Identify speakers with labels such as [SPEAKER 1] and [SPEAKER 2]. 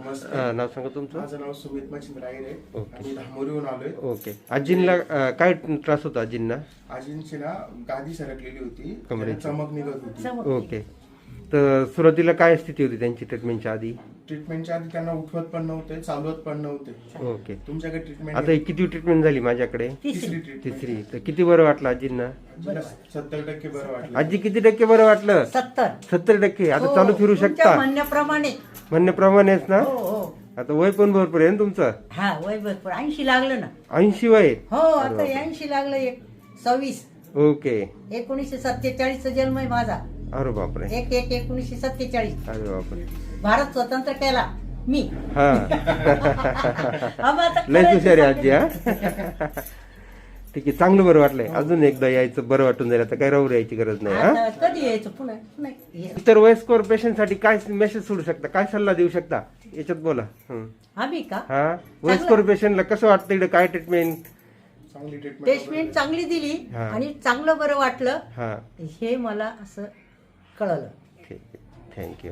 [SPEAKER 1] नमस्ते.
[SPEAKER 2] नाव सांगा तुमचं.
[SPEAKER 1] माझं नाव सुमित मच्छिंद्र आहे.
[SPEAKER 2] ओके.
[SPEAKER 1] आम्ही धामोरीहून आलोय.
[SPEAKER 2] ओके. आजींना काय त्रास होता आजींना?
[SPEAKER 1] आजींची ना गादी सरकलेली होती,
[SPEAKER 2] कमरेची.
[SPEAKER 1] त्याला चमक निघत होती.
[SPEAKER 2] ओके. तर सुरुवातीला काय स्थिती होती त्यांची ट्रीटमेंटच्या आधी?
[SPEAKER 1] ट्रीटमेंटच्या आधी त्यांना उठवत पण नव्हते, चालवत पण नव्हते.
[SPEAKER 2] ओके.
[SPEAKER 1] तुमच्याकडे ट्रीटमेंट
[SPEAKER 2] आता ही किती ट्रीटमेंट झाली माझ्याकडे?
[SPEAKER 1] तिसरी ट्रीटमेंट.
[SPEAKER 2] तिसरी. तर किती बरं वाटलं आजींना?
[SPEAKER 1] 70% बरं वाटलं.
[SPEAKER 2] आजी किती टक्के बरं वाटलं?
[SPEAKER 3] 70%.
[SPEAKER 2] आता चालू फिरू शकता
[SPEAKER 3] म्हणण्याप्रमाणे.
[SPEAKER 2] म्हणण्याप्रमाणेच ना.
[SPEAKER 3] हो हो.
[SPEAKER 2] आता वय पण भरपूर आहे ना तुमचं?
[SPEAKER 3] हा वय भरपूर 80 लागलं ना.
[SPEAKER 2] 80 वय?
[SPEAKER 3] हो आता 80 लागलं. 26.
[SPEAKER 2] ओके.
[SPEAKER 3] 1947 जन्म आहे माझा.
[SPEAKER 2] अरे बापरे.
[SPEAKER 3] 1/1/1947.
[SPEAKER 2] अरे बापरे.
[SPEAKER 3] भारत स्वतंत्र केला मी.
[SPEAKER 2] हा.
[SPEAKER 3] मग आता
[SPEAKER 2] लय
[SPEAKER 3] करायचं
[SPEAKER 2] हुशार आहे आजी.
[SPEAKER 3] सांगितलं.
[SPEAKER 2] हा. ठीक आहे. चांगलं बरं वाटलंय. अजून एकदा यायचं, बरं वाटून जाईल. आता काय राहू यायची गरज नाही. हा.
[SPEAKER 3] आता कधी यायचं पुन्हा पुन्हा ये.
[SPEAKER 2] इतर वयस्कर पेशंट साठी काय मेसेज सोडू शकता, काय सल्ला देऊ शकता याच्यात बोला.
[SPEAKER 3] आम्ही का
[SPEAKER 2] हा. वयस्कर पेशंटला कसं वाटतं इकडे काय ट्रीटमेंट?
[SPEAKER 1] चांगली ट्रीटमेंट.
[SPEAKER 3] ट्रीटमेंट चांगली दिली
[SPEAKER 2] हा.
[SPEAKER 3] आणि चांगलं बरं वाटलं
[SPEAKER 2] हा.
[SPEAKER 3] हे मला असं कळलं.
[SPEAKER 2] ठीक आहे. थँक्यू.